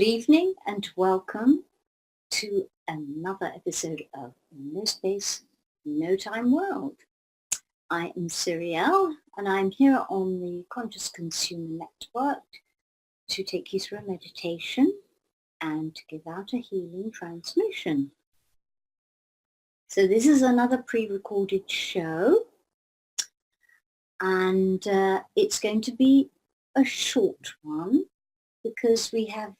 evening and welcome to another episode of No Space, No Time World. I am Cyrielle and I'm here on the Conscious Consumer Network to take you through a meditation and to give out a healing transmission. So this is another pre-recorded show and it's going to be a short one because we have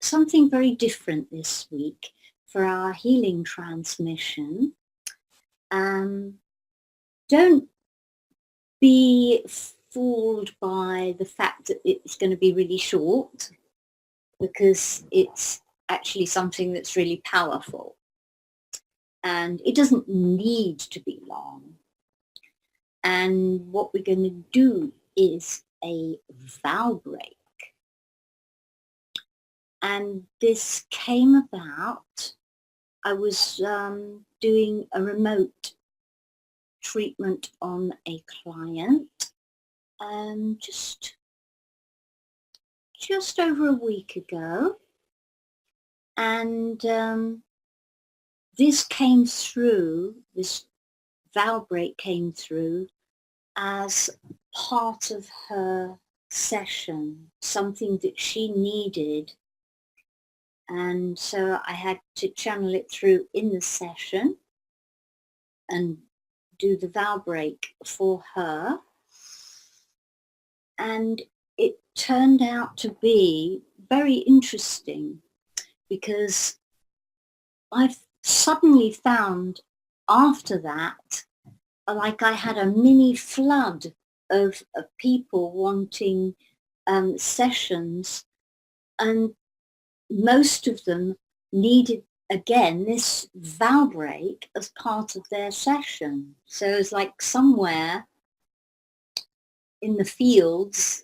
something very different this week for our healing transmission. Don't be fooled by the fact that it's going to be really short, because it's actually something that's really powerful. And it doesn't need to be long. And what we're going to do is a vow break. And this came about, I was doing a remote treatment on a client just over a week ago. And this vow break came through as part of her session, something that she needed. And so I had to channel it through in the session and do the vow break for her. And it turned out to be very interesting because I've suddenly found after that, like I had a mini flood of people wanting sessions, and most of them needed, again, this vow break as part of their session. So it's like somewhere in the fields,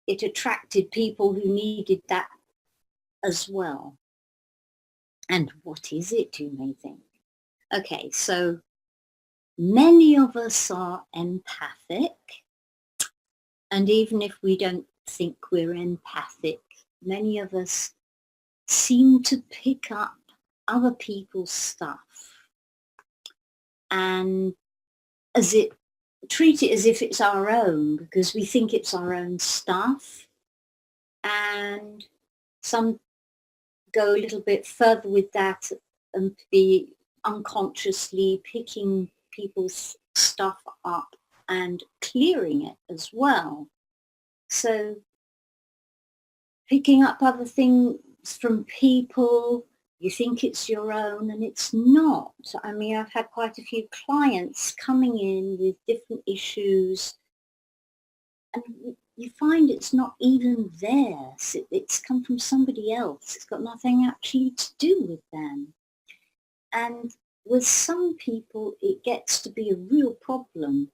it attracted people who needed that as well. And what is it, you may think? Okay, so many of us are empathic. And even if we don't think we're empathic, many of us seem to pick up other people's stuff and treat it as if it's our own, because we think it's our own stuff. And some go a little bit further with that and be unconsciously picking people's stuff up and clearing it as well. So picking up other things from people, you think it's your own and it's not. I mean, I've had quite a few clients coming in with different issues and you find it's not even theirs. It's come from somebody else. It's got nothing actually to do with them. And with some people, it gets to be a real problem.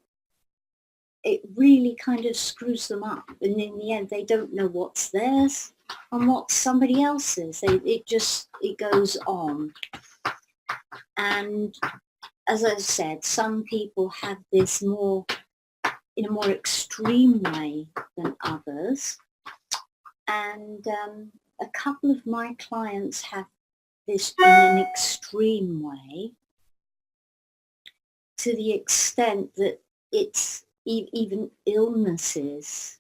It really kind of screws them up. And in the end, they don't know what's theirs and what's somebody else's. It goes on. And as I said, some people have this in a more extreme way than others. And a couple of my clients have this in an extreme way, to the extent that it's even illnesses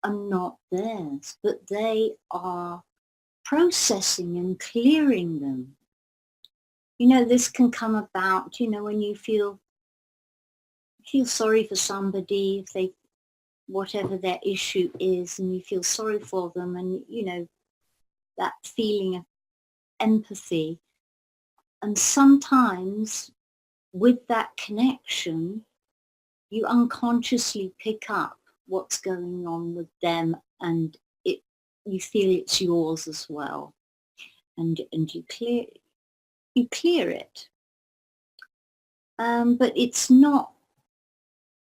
are not theirs, but they are processing and clearing them. You know, this can come about, when you feel sorry for somebody, if they, whatever their issue is, and you feel sorry for them, and, that feeling of empathy. And sometimes with that connection, you unconsciously pick up what's going on with them, and you feel it's yours as well, and you clear it. But it's not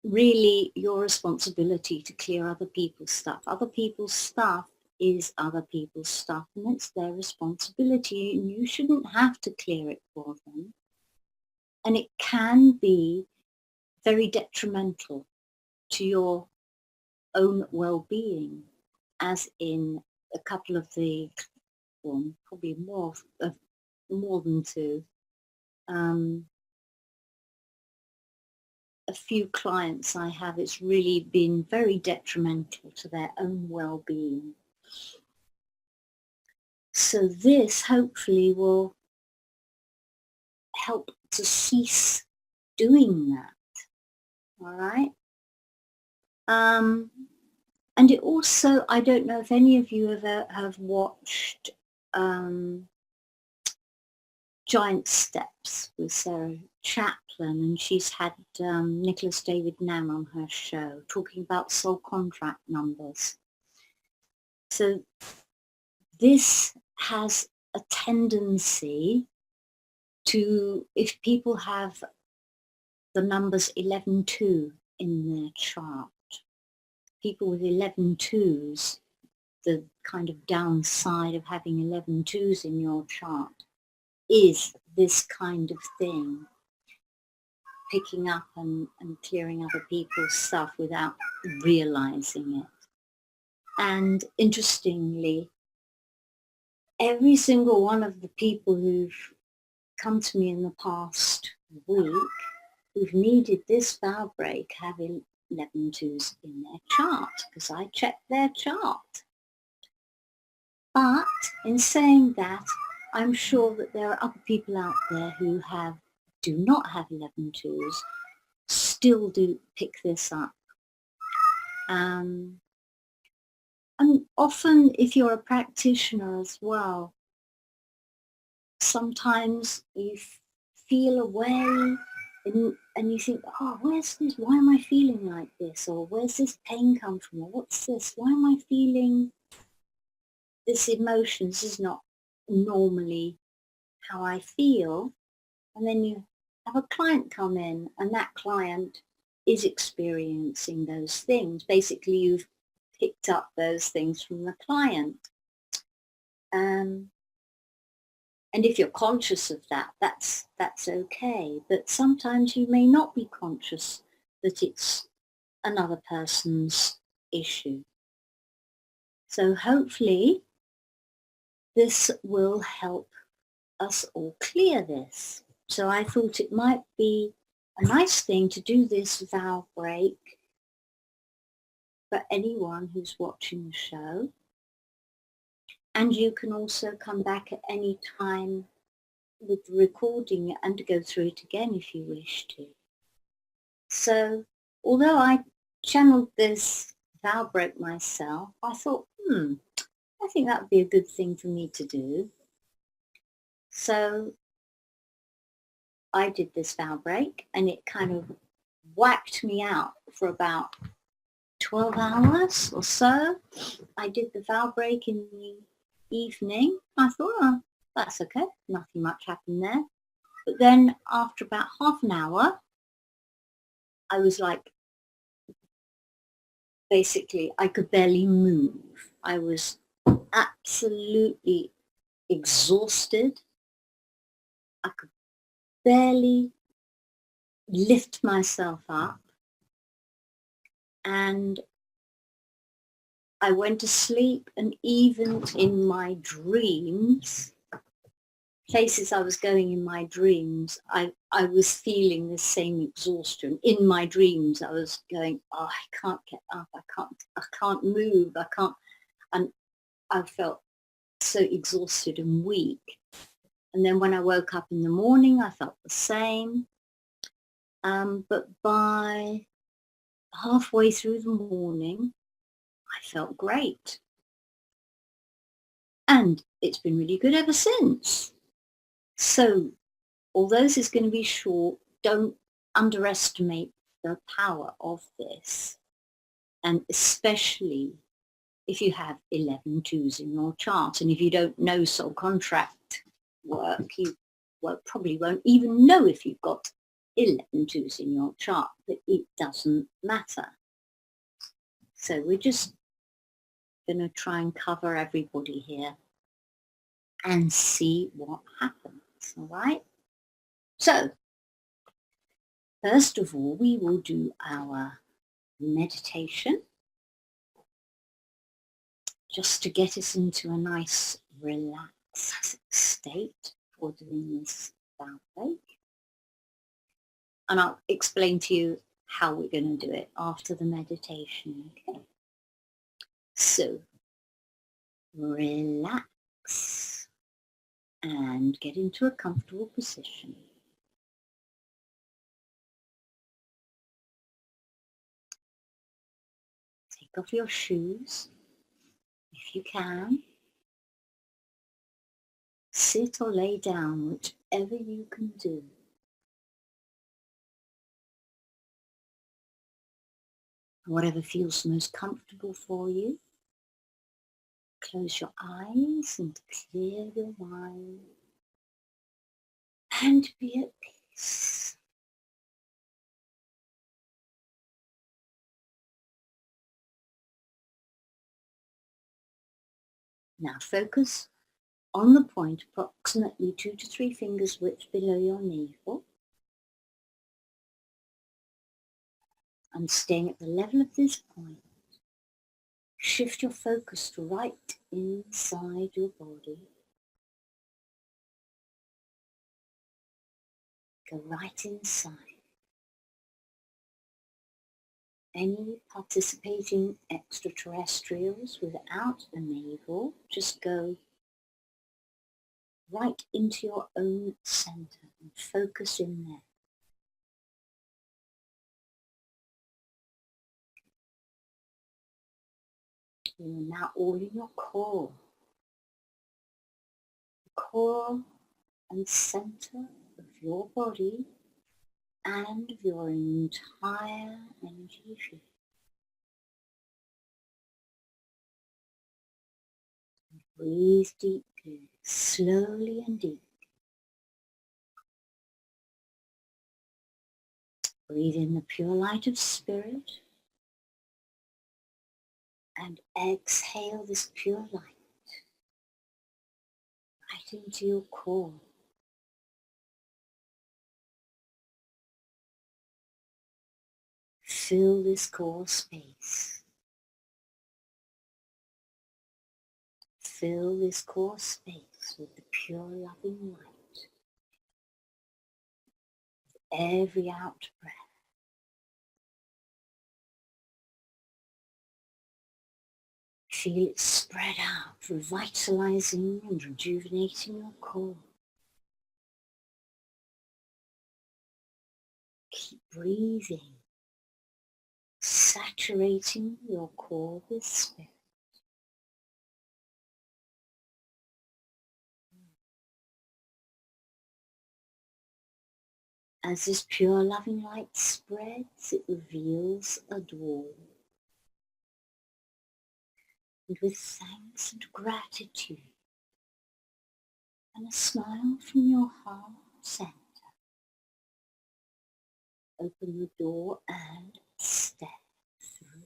really your responsibility to clear other people's stuff. Other people's stuff is other people's stuff, and it's their responsibility, and you shouldn't have to clear it for them. And it can be very detrimental to your own well-being, as in a couple of the, well, probably more than two, a few clients I have, it's really been very detrimental to their own well-being. So this hopefully will help to cease doing that. All right. And it also, I don't know if any of you ever have watched Giant Steps with Sarah Chaplin, and she's had Nicholas David Nam on her show talking about soul contract numbers. So this has a tendency to, if people have the numbers 11-2 in their chart, people with 11-2s, the kind of downside of having 11-2s in your chart is this kind of thing, picking up and clearing other people's stuff without realizing it. And interestingly, every single one of the people who've come to me in the past week who've needed this vow break have 11-2s in their chart, because I checked their chart. But in saying that, I'm sure that there are other people out there who do not have 11-2s, still do pick this up. And often, if you're a practitioner as well, sometimes you feel a way and you think, oh, where's this? Why am I feeling like this? Or where's this pain come from? Or what's this? Why am I feeling this emotion? This is not normally how I feel. And then you have a client come in, and that client is experiencing those things. Basically, you've picked up those things from the client. And if you're conscious of that, that's okay. But sometimes you may not be conscious that it's another person's issue. So hopefully this will help us all clear this. So I thought it might be a nice thing to do this vow break for anyone who's watching the show. And you can also come back at any time with the recording and go through it again if you wish to. So although I channeled this vow break myself, I thought, I think that would be a good thing for me to do. So I did this vow break, and it kind of whacked me out for about 12 hours or so. I did the vow break in the evening. I thought, oh, that's okay, nothing much happened there. But then after about half an hour, I was like, basically, I could barely move. I was absolutely exhausted. I could barely lift myself up. And I went to sleep, and even in my dreams, places I was going in my dreams, I was feeling the same exhaustion. In my dreams, I was going, oh, I can't get up, I can't move, and I felt so exhausted and weak. And then when I woke up in the morning, I felt the same. But by halfway through the morning, I felt great. And it's been really good ever since. So although this is going to be short, don't underestimate the power of this. And especially if you have 11-2s in your chart. And if you don't know soul contract work, you probably won't even know if you've got 11-2s in your chart, but it doesn't matter. So we're just going to try and cover everybody here and see what happens, all right? So, first of all, we will do our meditation. just to get us into a nice relaxed state for doing this bow break. And I'll explain to you how we're going to do it after the meditation, okay? So, relax and get into a comfortable position. Take off your shoes if you can. Sit or lay down, whichever you can do. Whatever feels most comfortable for you. Close your eyes and clear your mind and be at peace. Now focus on the point approximately 2 to 3 fingers width below your navel and staying at the level of this point. Shift your focus to right inside your body. Go right inside. Any participating extraterrestrials without a navel, just go right into your own center and focus in there. You're now all in your core. The core and center of your body and of your entire energy field. Breathe deeply, slowly and deep. Breathe in the pure light of spirit and exhale this pure light right into your core. Fill this core space. Fill this core space with the pure loving light. Every out breath. Feel it spread out, revitalizing and rejuvenating your core. Keep breathing, saturating your core with spirit. As this pure loving light spreads, it reveals a door. And with thanks and gratitude and a smile from your heart center, open the door and step through.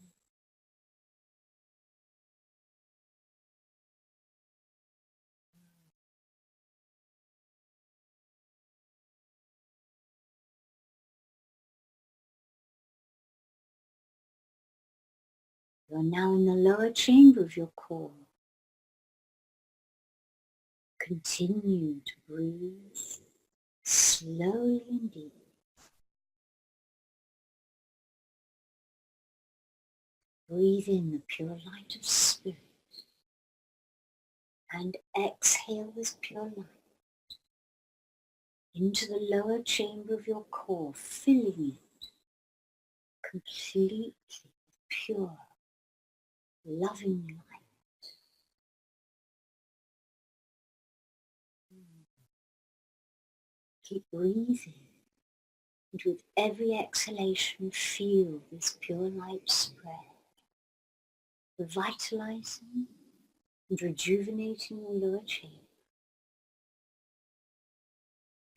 You are now in the lower chamber of your core. Continue to breathe slowly and deep. Breathe in the pure light of spirit and exhale this pure light into the lower chamber of your core, filling it completely with pure, loving light. Keep breathing, and with every exhalation, feel this pure light spread, revitalizing and rejuvenating the lower chamber,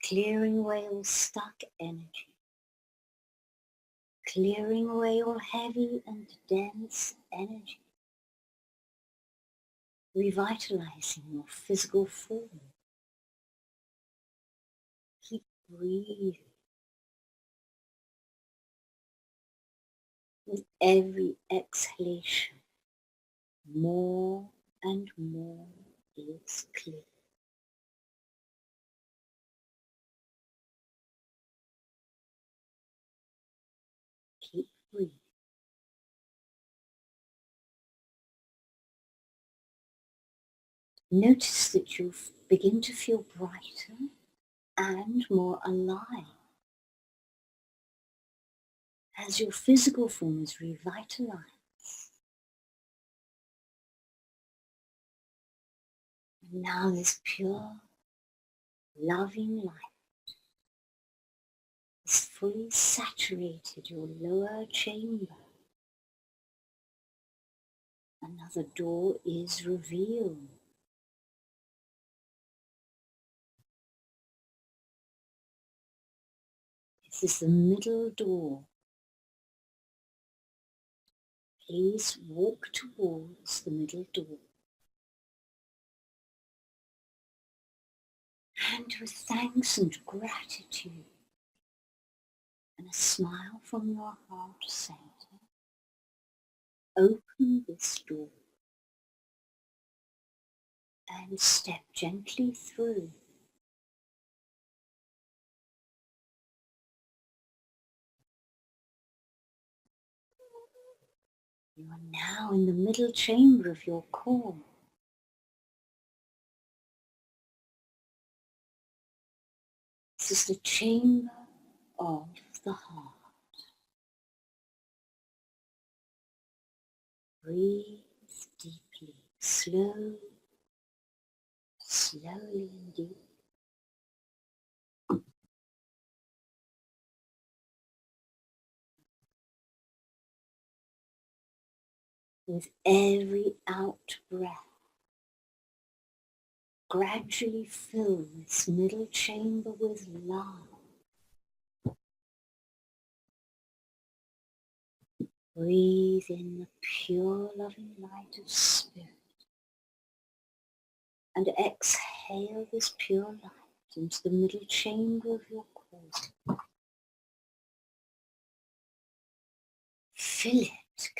clearing away all stuck energy, clearing away all heavy and dense energy, revitalizing your physical form. Keep breathing. With every exhalation, more and more is clear. Keep breathing. Notice that you begin to feel brighter and more alive as your physical form is revitalized. And now this pure, loving light has fully saturated your lower chamber. Another door is revealed. This is the middle door. Please walk towards the middle door. And with thanks and gratitude and a smile from your heart center, open this door and step gently through. You are now in the middle chamber of your core. This is the chamber of the heart. Breathe deeply, slowly and deeply. With every out breath, gradually fill this middle chamber with love. Breathe in the pure loving light of spirit and exhale this pure light into the middle chamber of your core. Fill it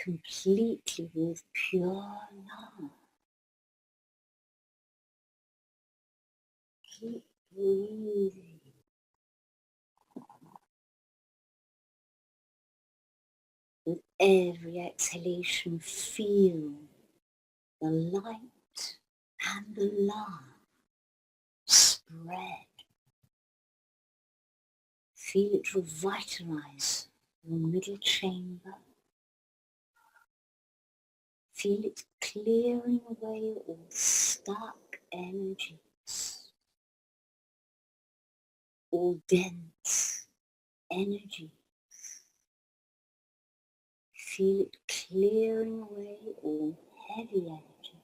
completely with pure love. Keep breathing. With every exhalation, feel the light and the love spread. Feel it revitalize your middle chamber. Feel it clearing away all stuck energies, all dense energies. Feel it clearing away all heavy energy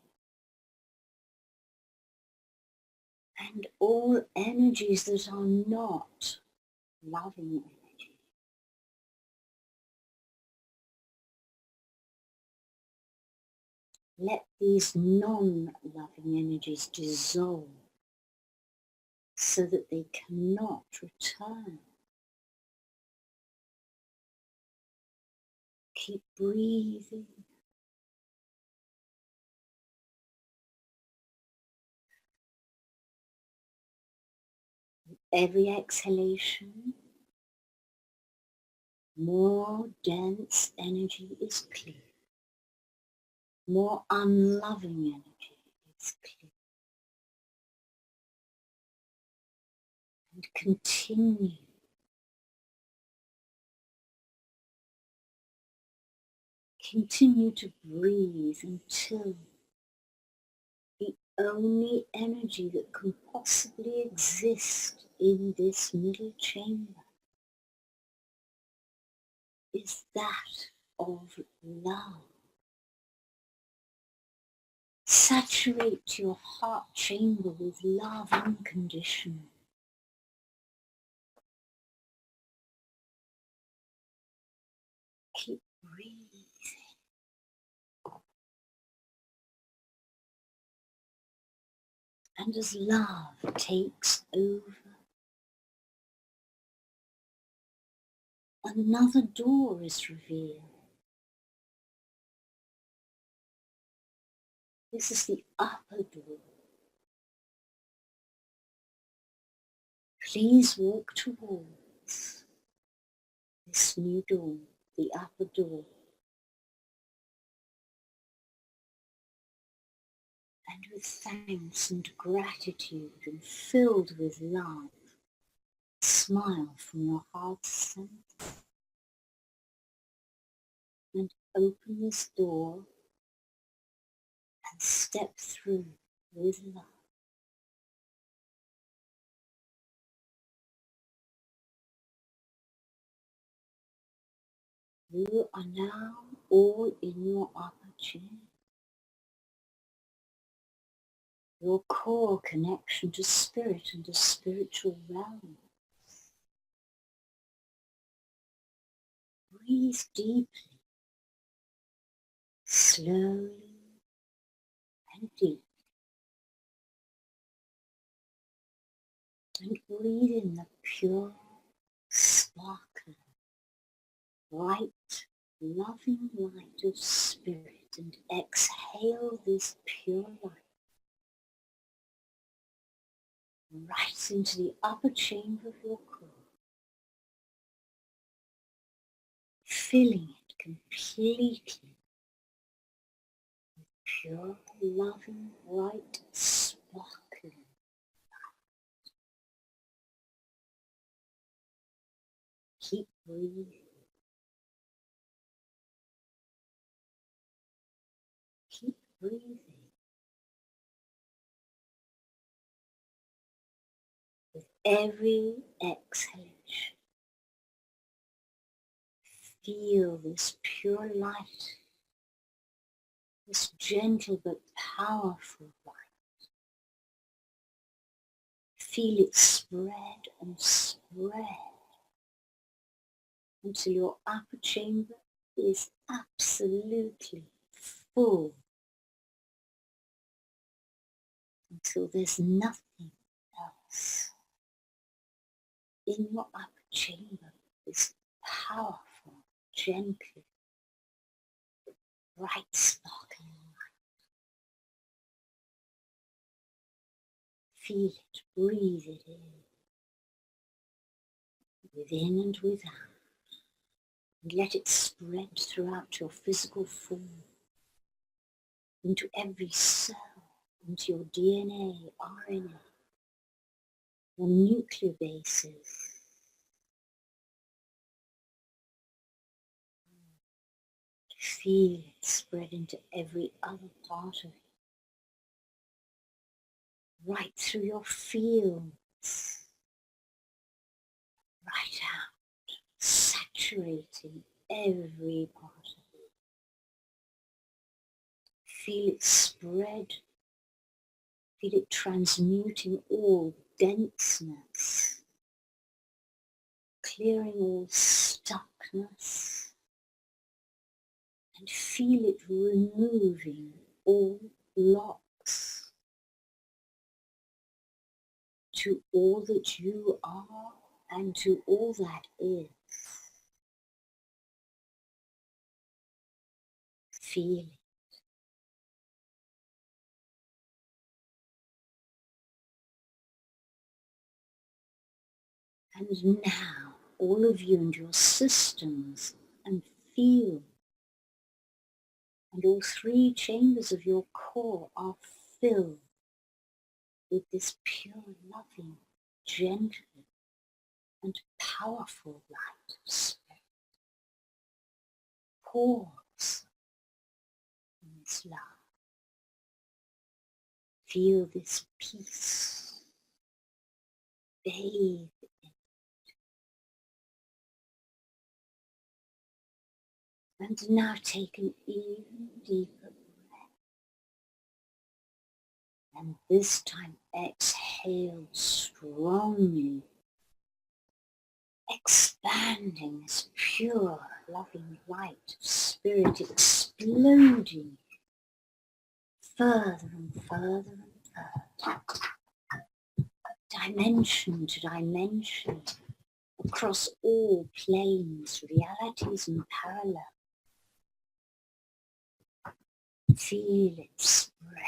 and all energies that are not loving energy. Let these non-loving energies dissolve so that they cannot return. Keep breathing. Every exhalation, more dense energy is clear. More unloving energy is clear. And continue. Continue to breathe until the only energy that can possibly exist in this middle chamber is that of love. Saturate your heart chamber with love unconditional. Keep breathing. And as love takes over, another door is revealed. This is the upper door. Please walk towards this new door, the upper door. And with thanks and gratitude and filled with love, smile from your heart's center and open this door and step through with love. You are now all in your upper chair. Your core connection to spirit and the spiritual realm. Breathe deeply, slowly and deeply. And breathe in the pure, sparkling, bright, loving light of spirit and exhale this pure light right into the upper chamber of your core, filling it completely with pure, loving, bright, sparkling. Keep breathing. Keep breathing. With every exhalation, feel this pure light, this gentle but powerful light. Feel it spread and spread until your upper chamber is absolutely full, until there's nothing else. In your upper chamber, this powerful, gentle, bright, sparkling light. Feel it, breathe it in, within and without, and let it spread throughout your physical form, into every cell, into your DNA, RNA, your nuclear bases. Feel it spread into every other part of you, right through your fields, right out, saturating every part of you. Feel it spread, feel it transmuting all denseness, clearing all stuckness, and feel it removing all blocks to all that you are and to all that is. Feel it. And now, all of you and your systems and feel, and all three chambers of your core are filled with this pure, loving, gentle, and powerful light of spirit. Pause in this love. Feel this peace. Bathe in it. And now take an even deeper breath. And this time exhale strongly, expanding this pure, loving light of spirit, exploding further and further and further, dimension to dimension, across all planes, realities and parallels. Feel it spread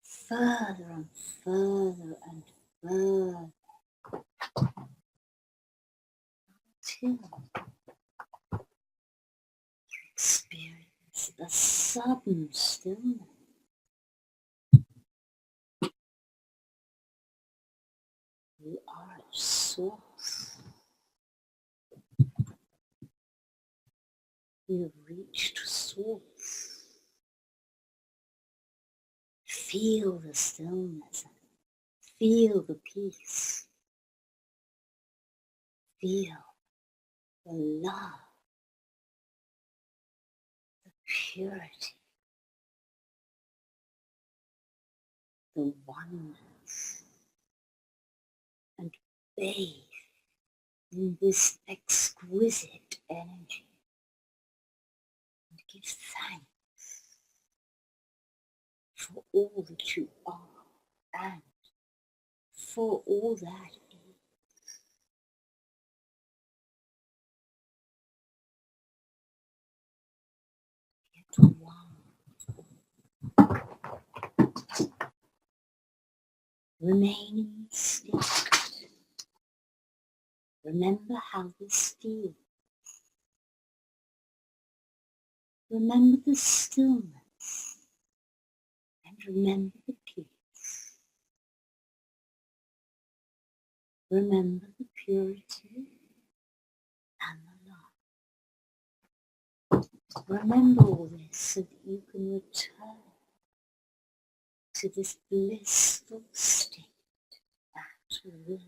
further and further and further until you experience a sudden stillness. You are at source. You have reached source. Feel the stillness. Feel the peace. Feel the love, the purity, the oneness, and bathe in this exquisite energy. And give thanks for all that you are and for all that is. Get one. Remaining still. Remember how this feels. Remember the stillness and remember the peace. Remember the purity and the love. Remember all this so that you can return to this blissful state at will.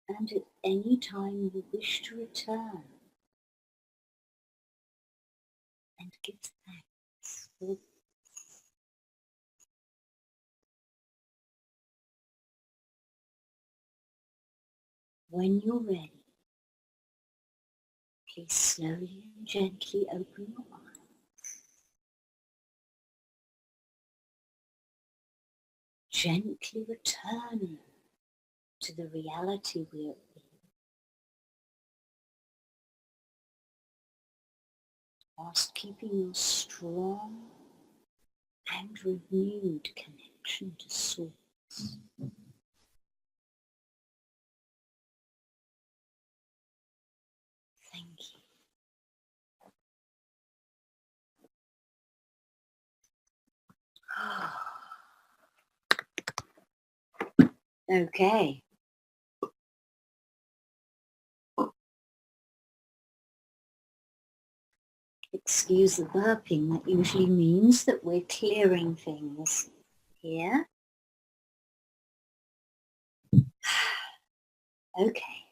And at any time you wish to return and give thanks for this. When you're ready, please slowly and gently open your eyes. Gently return to the reality we are in, whilst keeping your strong and renewed connection to Source. Thank you. Okay. Excuse the burping, that usually means that we're clearing things here. Okay,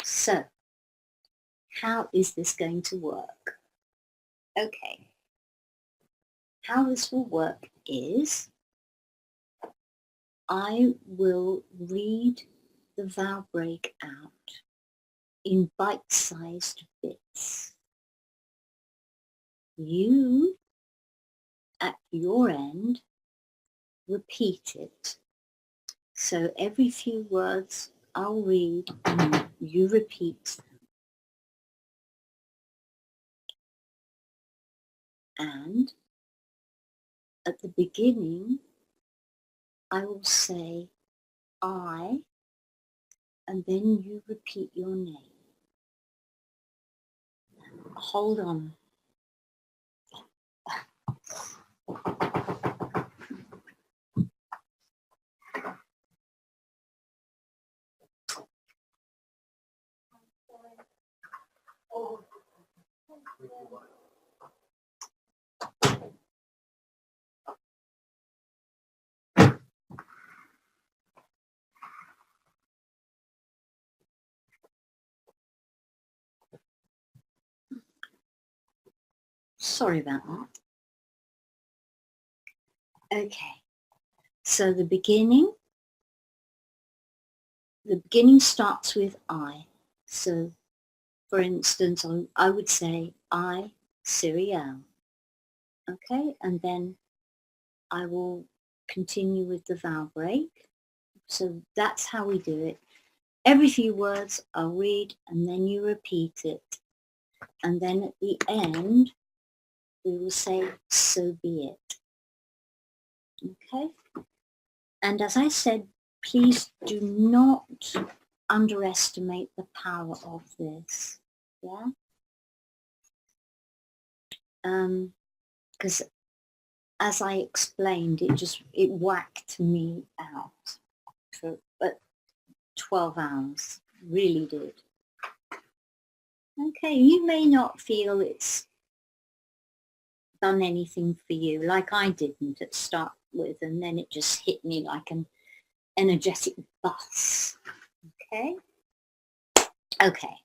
so how is this going to work? Okay, how this will work is I will read the vow break out in bite-sized bits. You, at your end, repeat it. So every few words I'll read and you repeat them. And at the beginning, I will say I, and then you repeat your name. Hold on. Sorry about that. Okay, so the beginning starts with I. So, for instance, I would say I, Siriel. Okay, and then I will continue with the vowel break. So that's how we do it. Every few words I'll read and then you repeat it. And then at the end, we will say, so be it. Okay? And as I said, please do not underestimate the power of this. Yeah? Because as I explained, it whacked me out for 12 hours. Really did. Okay, you may not feel it's done anything for you, like I didn't at start with, and then it just hit me like an energetic bus. Okay? Okay.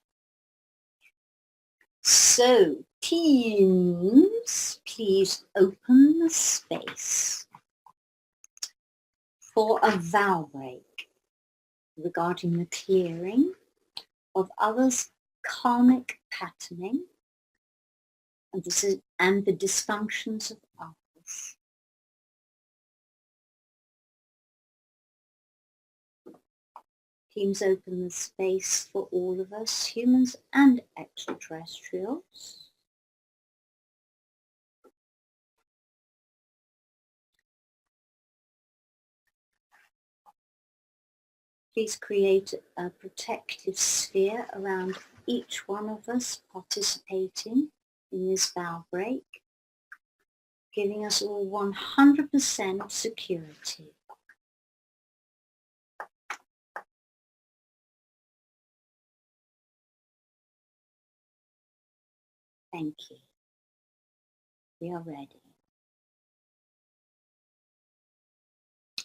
So, teams, please open the space for a vow break regarding the clearing of others' karmic patterning and the dysfunctions of others. Teams open the space for all of us, humans and extraterrestrials. Please create a protective sphere around each one of us participating in this vow break, giving us all 100% security. Thank you. We are ready.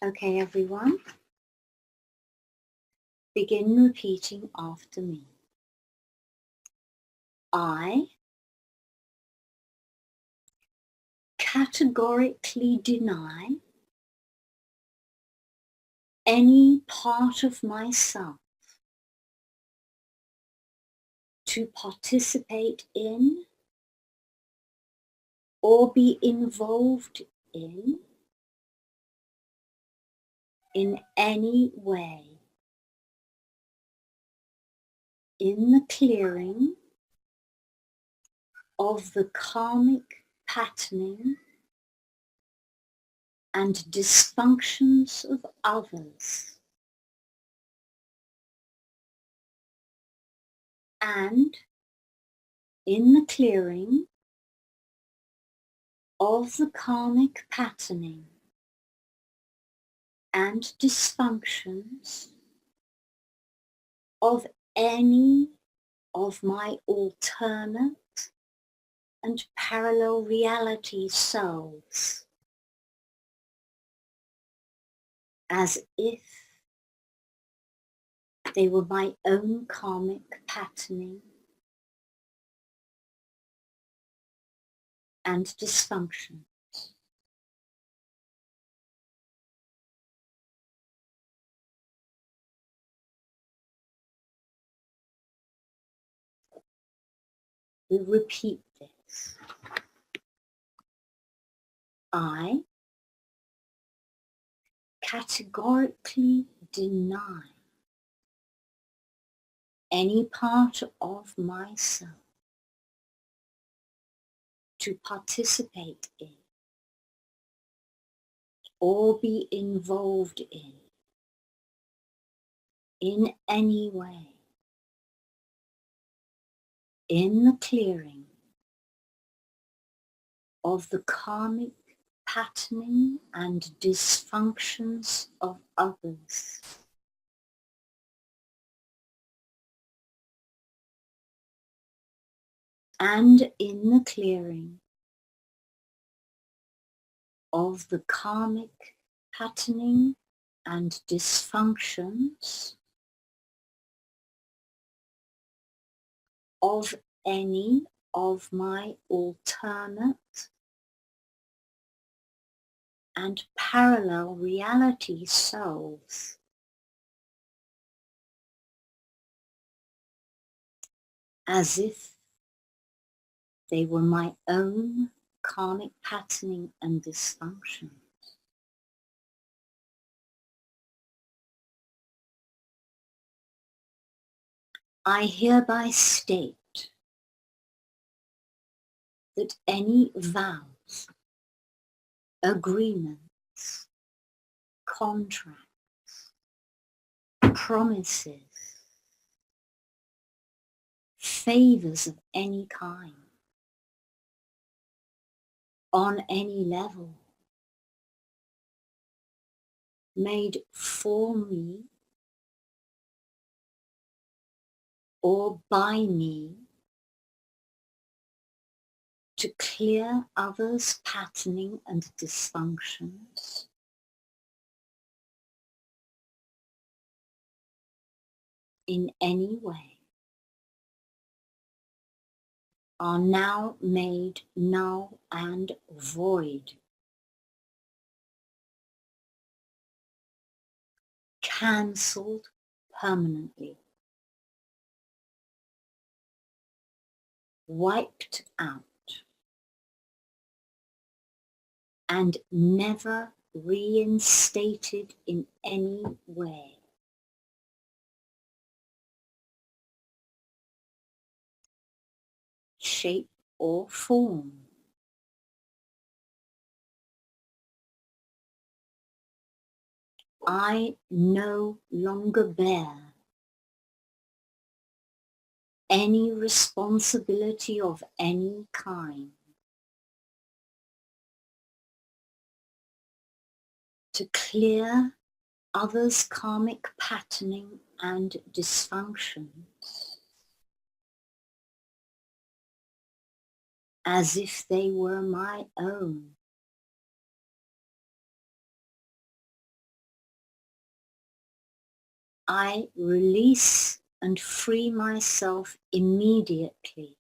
Okay, everyone. Begin repeating after me. I categorically deny any part of myself to participate in or be involved in any way in the clearing of the karmic patterning and dysfunctions of others, and in the clearing of the karmic patterning and dysfunctions of any of my alternate and parallel reality selves, as if they were my own karmic patterning and dysfunction. We repeat this. I categorically deny any part of myself to participate or be involved in any way in the clearing of the karmic patterning and dysfunctions of others, and in the clearing of the karmic patterning and dysfunctions of any of my alternate and parallel reality selves, as if they were my own karmic patterning and dysfunction. I hereby state that any vows, agreements, contracts, promises, favors of any kind, on any level, made for me or by me to clear others' patterning and dysfunctions, in any way, are now made null and void, cancelled permanently, wiped out, and never reinstated in any way. Shape or form. I no longer bear any responsibility of any kind to clear others' karmic patterning and dysfunctions as if they were my own. I release and free myself immediately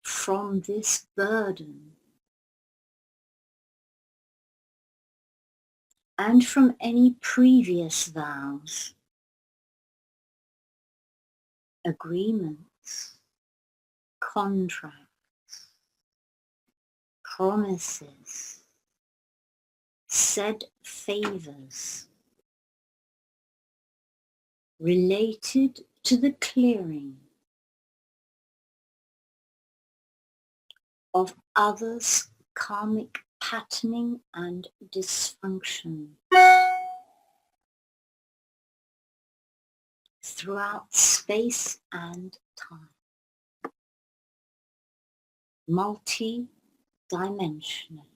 from this burden and from any previous vows, agreements, contracts, promises, said favors related to the clearing of others' karmic patterning and dysfunction throughout space and time, multi-dimensional,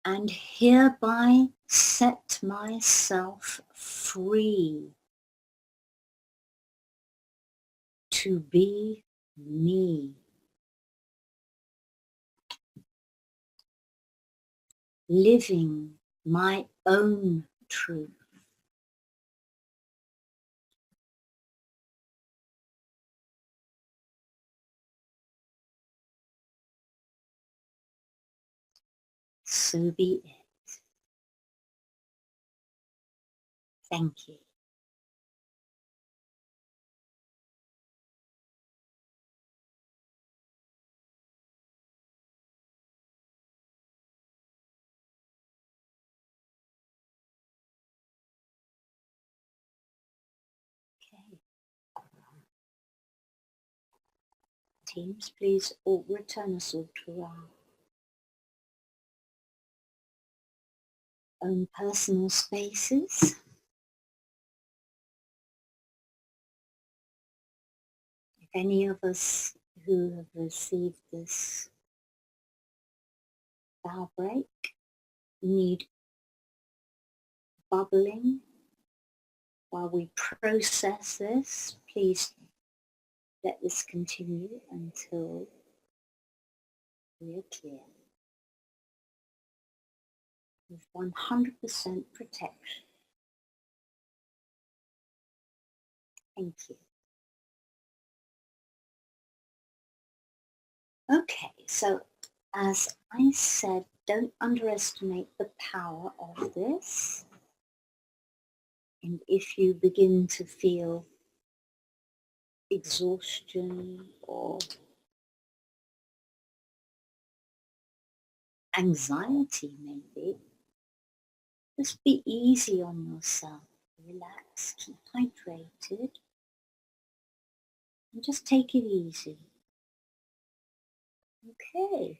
and hereby set myself free to be me, living my own truth. So be it. Thank you. Okay. Teams, please all return us all to our own personal spaces. If any of us who have received this bow break need bubbling while we process this, please let this continue until we are clear with 100% protection. Thank you. Okay, so as I said, don't underestimate the power of this. And if you begin to feel exhaustion or anxiety maybe, just be easy on yourself. relax, keep hydrated, and just take it easy. Okay.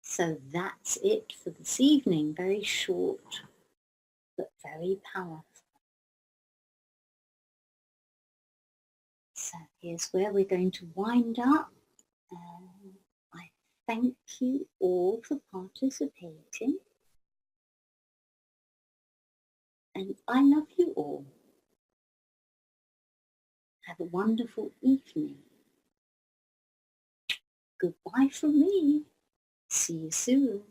So that's it for this evening. Very short, but very powerful. So here's where we're going to wind up. I thank you all for participating. And I love you all. Have a wonderful evening. Goodbye from me. See you soon.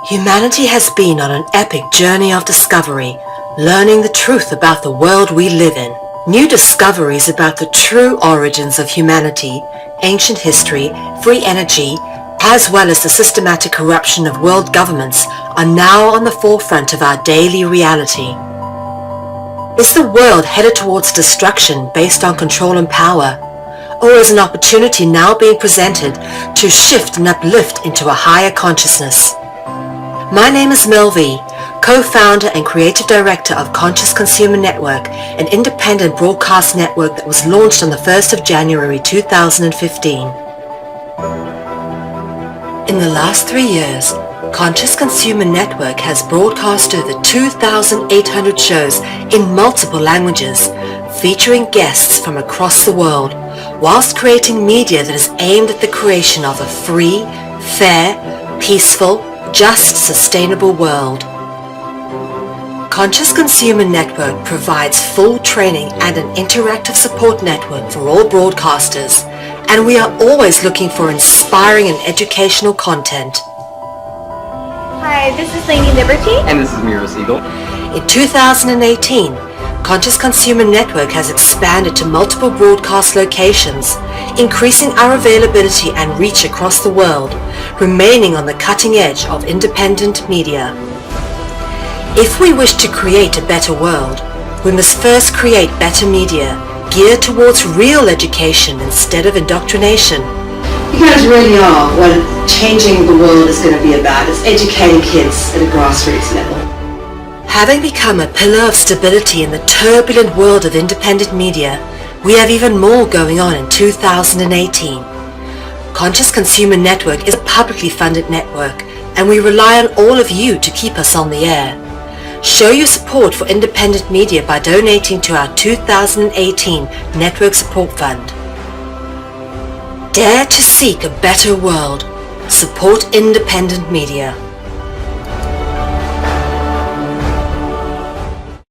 Humanity has been on an epic journey of discovery, learning the truth about the world we live in. New discoveries about the true origins of humanity, ancient history, free energy, as well as the systematic corruption of world governments are now on the forefront of our daily reality. Is the world headed towards destruction based on control and power? Or is an opportunity now being presented to shift and uplift into a higher consciousness? My name is Mel V, co-founder and creative director of Conscious Consumer Network, an independent broadcast network that was launched on the 1st of January 2015. In the last 3 years, Conscious Consumer Network has broadcast over 2,800 shows in multiple languages, featuring guests from across the world, whilst creating media that is aimed at the creation of a free, fair, peaceful, just, sustainable world. Conscious Consumer Network provides full training and an interactive support network for all broadcasters, and we are always looking for inspiring and educational content. Hi, this is Lady Liberty. And this is Miro Siegel. In 2018, Conscious Consumer Network has expanded to multiple broadcast locations, increasing our availability and reach across the world, remaining on the cutting edge of independent media. If we wish to create a better world, we must first create better media, geared towards real education instead of indoctrination. You guys really are what changing the world is going to be about. It's educating kids at a grassroots level. Having become a pillar of stability in the turbulent world of independent media, we have even more going on in 2018. Conscious Consumer Network is a publicly funded network, and we rely on all of you to keep us on the air. Show your support for independent media by donating to our 2018 Network Support Fund. Dare to seek a better world. Support independent media.